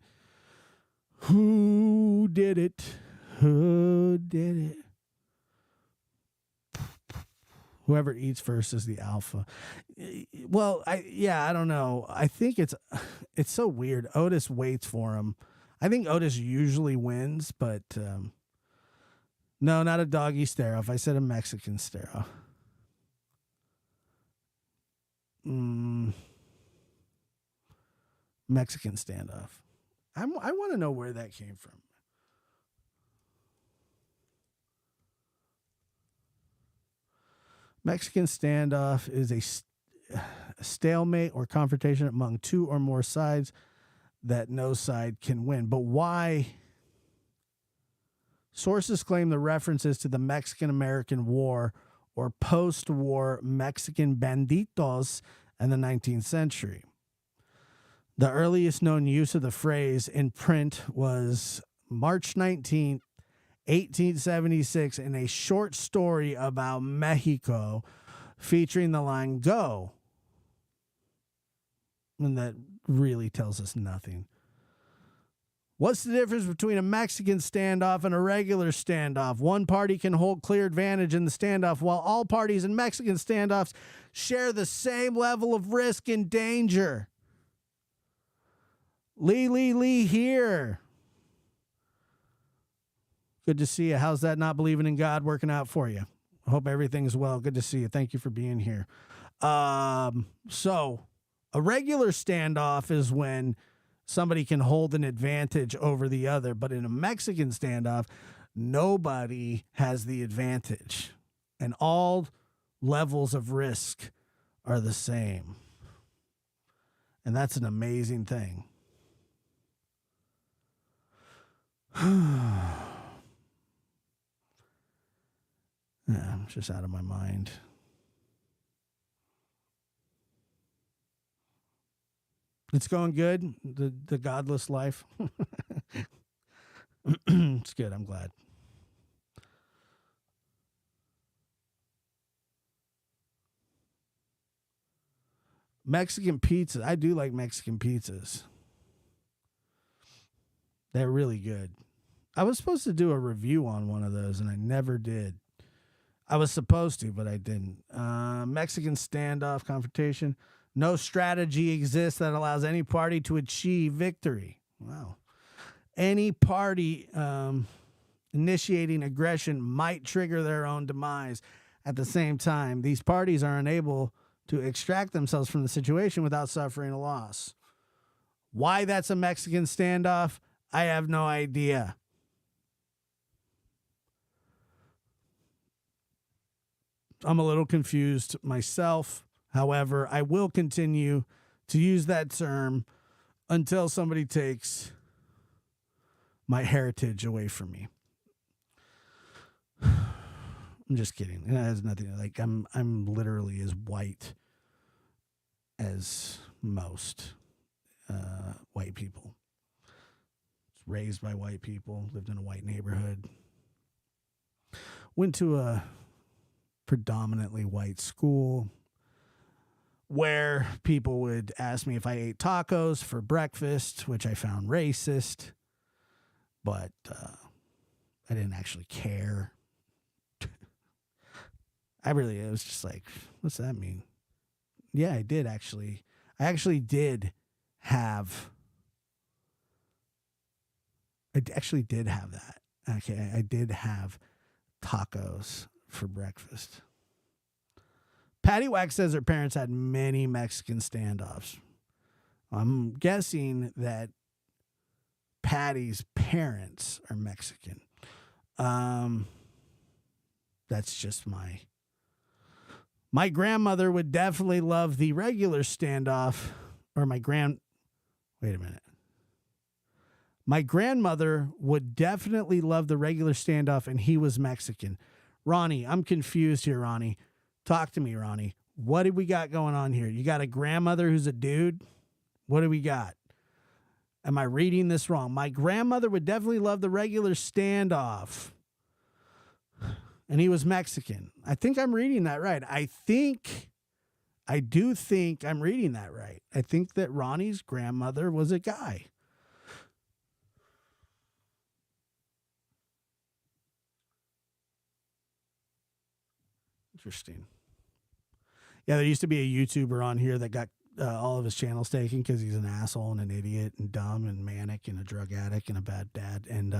Who did it? Who did it? Whoever eats first is the alpha. Well, I don't know. I think it's so weird. Otis waits for him. I think Otis usually wins, but no, not a doggy stare-off. I said a Mexican stare-off. Mexican standoff. I want to know where that came from. Mexican standoff is a stalemate or confrontation among two or more sides that no side can win. But why? Sources claim the references to the Mexican-American War or post-war Mexican banditos in the 19th century. The earliest known use of the phrase in print was March 19th, 1876, in a short story about Mexico featuring the line "Go." And that really tells us nothing. What's the difference between a Mexican standoff and a regular standoff? One party can hold clear advantage in the standoff, while all parties in Mexican standoffs share the same level of risk and danger. Lee here. Good to see you. How's that not believing in God working out for you? I hope everything's well. Good to see you. Thank you for being here. So a regular standoff is when somebody can hold an advantage over the other. But in a Mexican standoff, nobody has the advantage. And all levels of risk are the same. And that's an amazing thing. Yeah, I'm just out of my mind. It's going good, the godless life. It's good, I'm glad. Mexican pizza. I do like Mexican pizzas. They're really good. I was supposed to do a review on one of those, and I never did. I was supposed to, but I didn't. Mexican standoff confrontation. No strategy exists that allows any party to achieve victory. Wow. Any party initiating aggression might trigger their own demise. At the same time, these parties are unable to extract themselves from the situation without suffering a loss. Why that's a Mexican standoff, I have no idea. I'm a little confused myself. However, I will continue to use that term until somebody takes my heritage away from me. I'm just kidding. It has nothing. Like I'm literally as white as most white people. Raised by white people, lived in a white neighborhood. Went to a predominantly white school where people would ask me if I ate tacos for breakfast, which I found racist, but I didn't actually care. It was just like, what's that mean? Yeah, I did actually. I actually did have that. Okay, I did have tacos for breakfast. Patty Wax says her parents had many Mexican standoffs. I'm guessing that Patty's parents are Mexican. That's just my grandmother would definitely love the regular standoff, or wait a minute. My grandmother would definitely love the regular standoff, and he was Mexican. Ronnie, I'm confused here, Ronnie. Talk to me, Ronnie. What do we got going on here? You got a grandmother who's a dude? What do we got? Am I reading this wrong? My grandmother would definitely love the regular standoff, and he was Mexican. I think I'm reading that right. I do think I'm reading that right. I think that Ronnie's grandmother was a guy. Interesting. Yeah, there used to be a YouTuber on here that got all of his channels taken because he's an asshole and an idiot and dumb and manic and a drug addict and a bad dad. And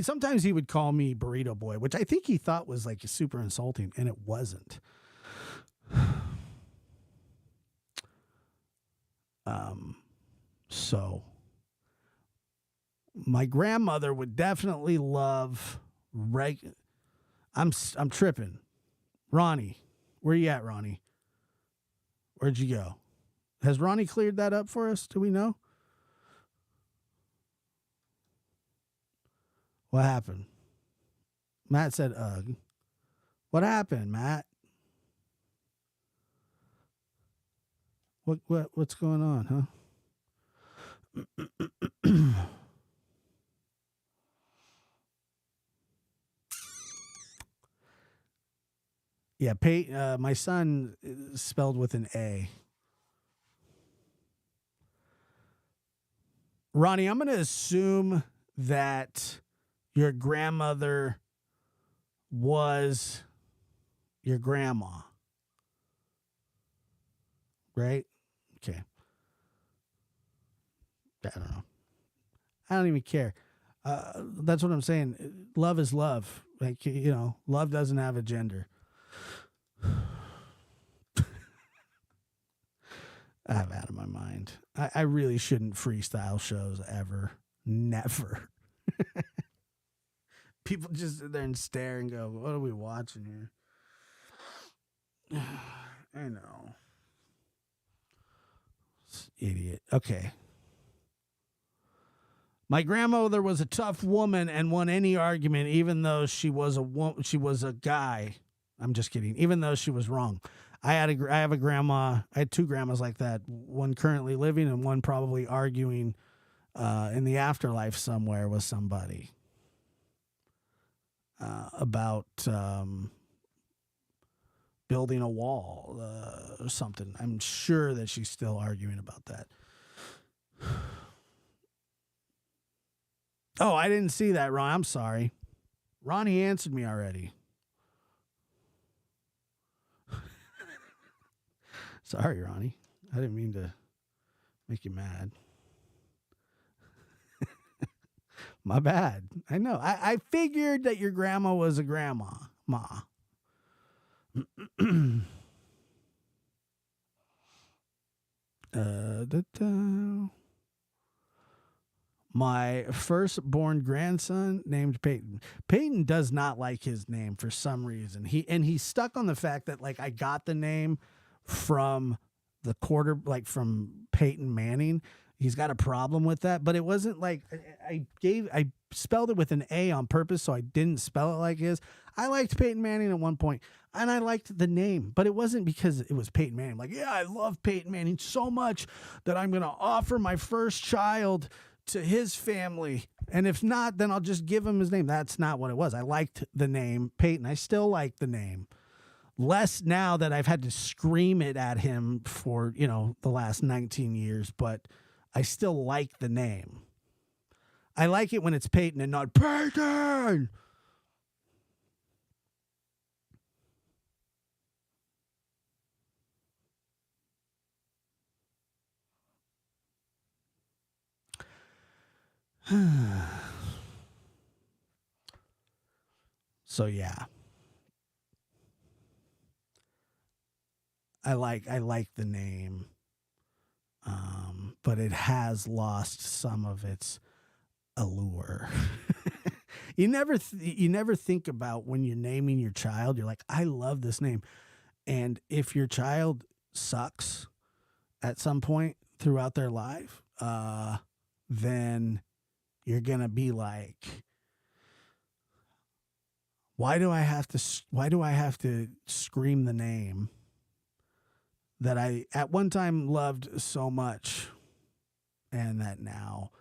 sometimes he would call me Burrito Boy, which I think he thought was like super insulting, and it wasn't. So my grandmother would definitely love I'm tripping. Ronnie, where you at, Ronnie? Where'd you go? Has Ronnie cleared that up for us? Do we know? What happened? Matt said, ugh. What happened, Matt? What's going on, huh? Yeah, my son is spelled with an A. Ronnie, I'm going to assume that your grandmother was your grandma. Right? Okay. I don't know. I don't even care. That's what I'm saying. Love is love. Like, love doesn't have a gender. I'm out of my mind. I really shouldn't freestyle shows ever. Never. People just sit there and stare and go, what are we watching here? I know. Idiot. Okay. My grandmother was a tough woman and won any argument, even though she was a guy. I'm just kidding. Even though she was wrong. I have a grandma. I had two grandmas like that. One currently living and one probably arguing in the afterlife somewhere with somebody about building a wall or something. I'm sure that she's still arguing about that. Oh, I didn't see that, Ron. I'm sorry. Ronnie answered me already. Sorry, Ronnie. I didn't mean to make you mad. My bad. I know. I figured that your grandma was a grandma. Ma. My firstborn grandson named Peyton. Peyton does not like his name for some reason. He's stuck on the fact that like I got the name from the from Peyton Manning. He's got a problem with that, but it wasn't like I spelled it with an A on purpose, so I didn't spell it like his. I liked Peyton Manning at one point, and I liked the name, but it wasn't because it was Peyton Manning. Like, yeah, I love Peyton Manning so much that I'm going to offer my first child to his family, and if not, then I'll just give him his name. That's not what it was. I liked the name Peyton. I still like the name. Less now that I've had to scream it at him for, the last 19 years, but I still like the name. I like it when it's Peyton and not Peyton. So yeah. I like the name. But it has lost some of its allure. You never think about when you're naming your child, you're like, I love this name. And if your child sucks at some point throughout their life, then you're going to be like, why do I have to scream the name that I at one time loved so much and that now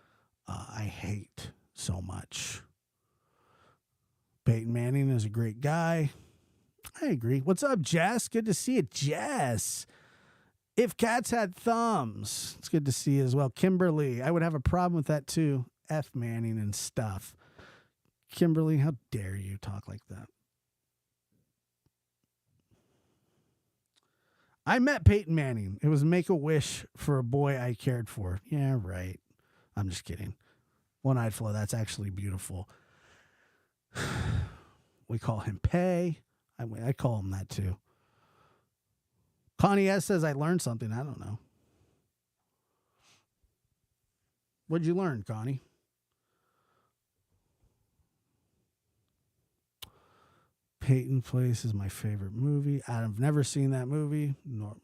I hate so much? Peyton Manning is a great guy. I agree. What's up, Jess? Good to see you, Jess. If cats had thumbs, it's good to see you as well. Kimberly, I would have a problem with that too. F Manning and stuff. Kimberly, how dare you talk like that? I met Peyton Manning. It was Make-A-Wish for a boy I cared for. Yeah, right. I'm just kidding. One-Eyed Flo, that's actually beautiful. We call him Pay. I call him that too. Connie S says I learned something. I don't know. What'd you learn, Connie? Peyton Place is my favorite movie. I've never seen that movie. No.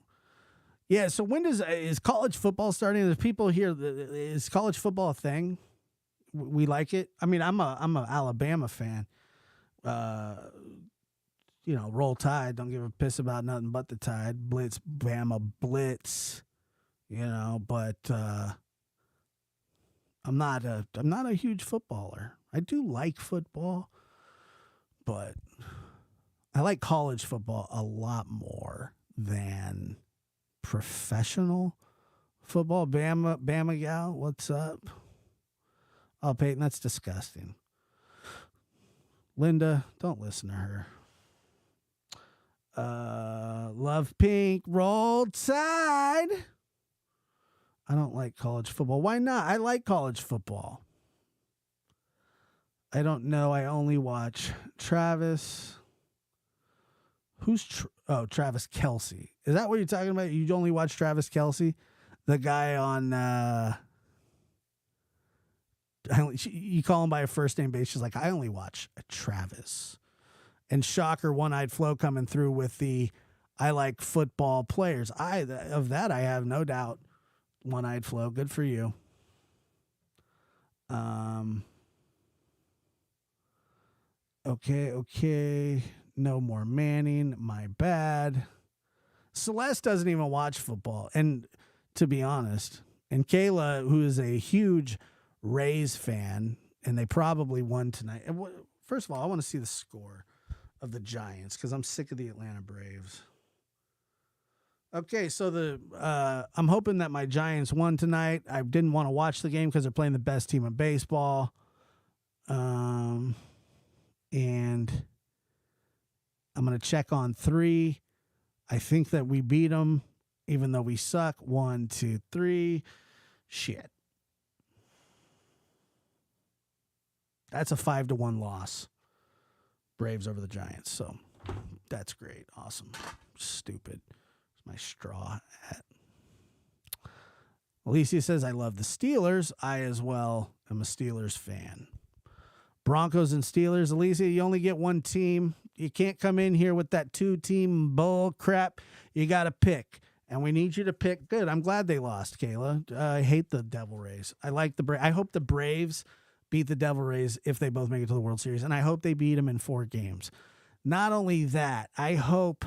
Yeah, so when is college football starting? There's people here. Is college football a thing? We like it. I mean, I'm a Alabama fan. Roll Tide. Don't give a piss about nothing but the Tide. Blitz, Bama, Blitz. But I'm not a huge footballer. I do like football, but I like college football a lot more than professional football. Bama gal, what's up? Oh, Peyton, that's disgusting. Linda, don't listen to her. Love Pink, Roll Tide. I don't like college football. Why not? I like college football. I don't know. I only watch Travis. Who's Travis Kelce? Is that what you're talking about? You only watch Travis Kelce? The guy on you call him by a first name basis. She's like, I only watch Travis. And shocker, One-Eyed Flo coming through with the I like football players. Of that I have no doubt. One-Eyed Flo, good for you. Okay. No more Manning. My bad. Celeste doesn't even watch football. And to be honest, and Kayla, who is a huge Rays fan, and they probably won tonight. First of all, I want to see the score of the Giants because I'm sick of the Atlanta Braves. Okay, so I'm hoping that my Giants won tonight. I didn't want to watch the game because they're playing the best team in baseball. And I'm going to check on 3. I think that we beat them, even though we suck. 1, 2, 3. Shit. That's a 5-1 loss. Braves over the Giants. So that's great. Awesome. Stupid. Where's my straw at? Alicia says, I love the Steelers. I as well am a Steelers fan. Broncos and Steelers. Alicia, you only get one team. You can't come in here with that 2-team bull crap. You got to pick. And we need you to pick. Good. I'm glad they lost, Kayla. I hate the Devil Rays. I like the I hope the Braves beat the Devil Rays if they both make it to the World Series. And I hope they beat them in 4 games. Not only that, I hope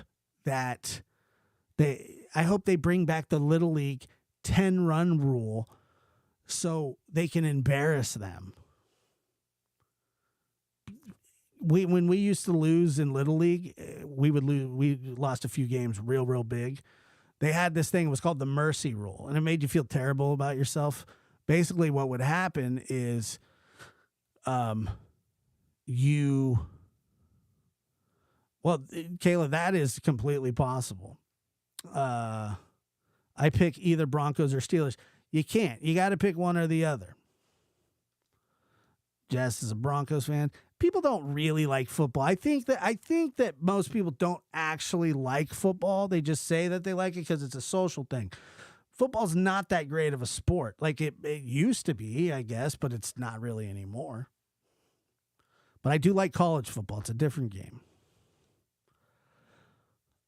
they bring back the Little League 10-run rule so they can embarrass them. When we used to lose in Little League, we lost a few games real big. They had this thing, it was called the mercy rule, and it made you feel terrible about yourself. Basically what would happen is Kayla, that is completely possible. I pick either Broncos or Steelers. You can't. You got to pick one or the other. Jess is a Broncos fan. People don't really like football. I think that most people don't actually like football. They just say that they like it because it's a social thing. Football's not that great of a sport. Like it used to be, I guess, but it's not really anymore. But I do like college football. It's a different game.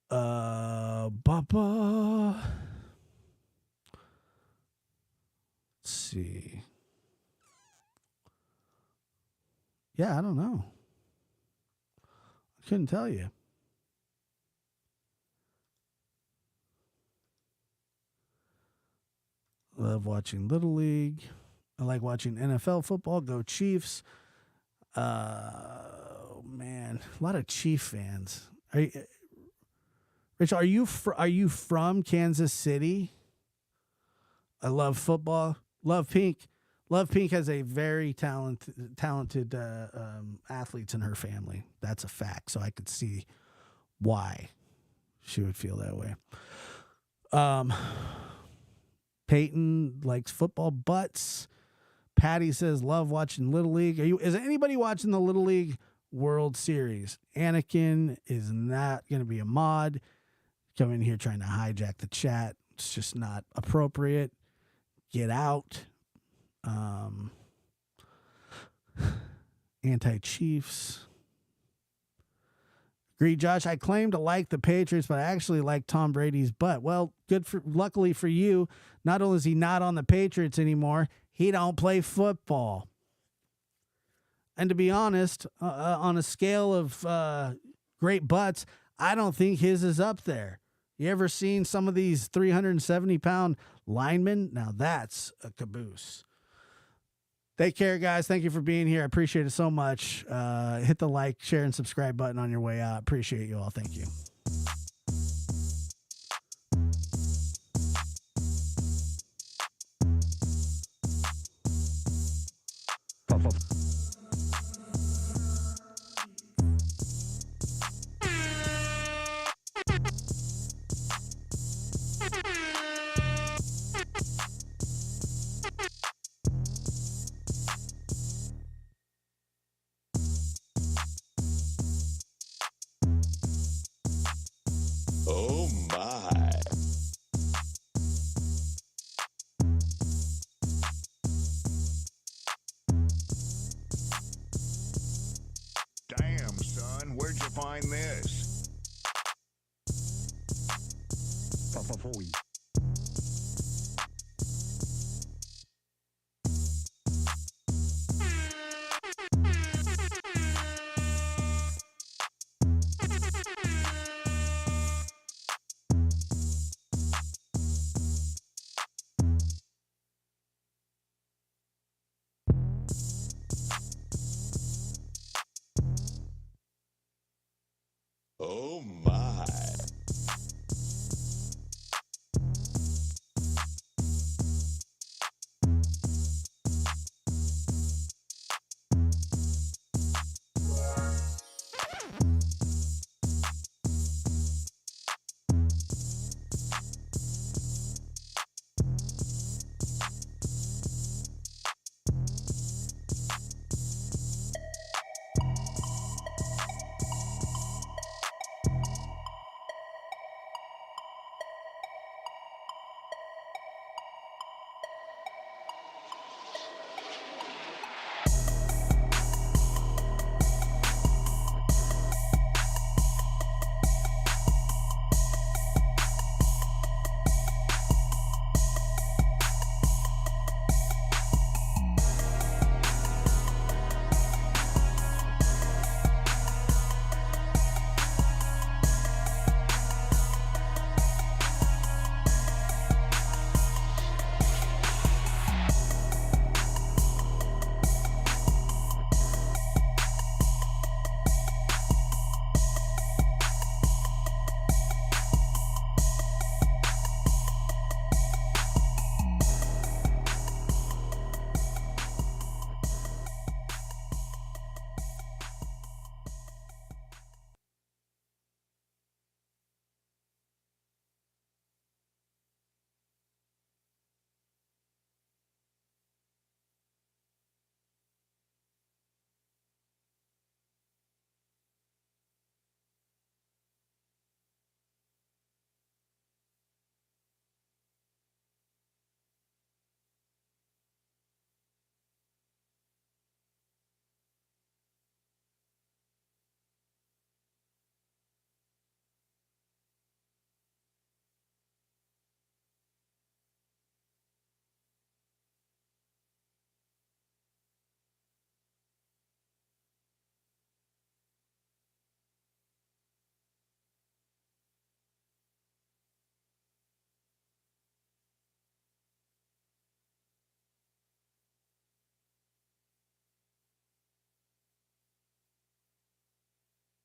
Baba. Let's see. Yeah, I don't know. I couldn't tell you. Love watching Little League. I like watching NFL football. Go Chiefs. Man, a lot of Chief fans. Rich, are you from Kansas City? I love football. Love Pink. Love Pink has a very talented athletes in her family. That's a fact. So I could see why she would feel that way. Peyton likes football butts. Patty says, love watching Little League. Is anybody watching the Little League World Series? Anakin is not going to be a mod. Come in here trying to hijack the chat. It's just not appropriate. Get out. Anti-Chiefs. Agree, Josh. I claim to like the Patriots, but I actually like Tom Brady's butt. Well, luckily for you, not only is he not on the Patriots anymore, he don't play football. And to be honest, on a scale of great butts, I don't think his is up there. You ever seen some of these 370-pound linemen? Now that's a caboose. Take care, guys. Thank you for being here. I appreciate it so much. Hit the like, share, and subscribe button on your way out. Appreciate you all. Thank you. Oh my. Damn, son, where'd you find this? Papa Boy.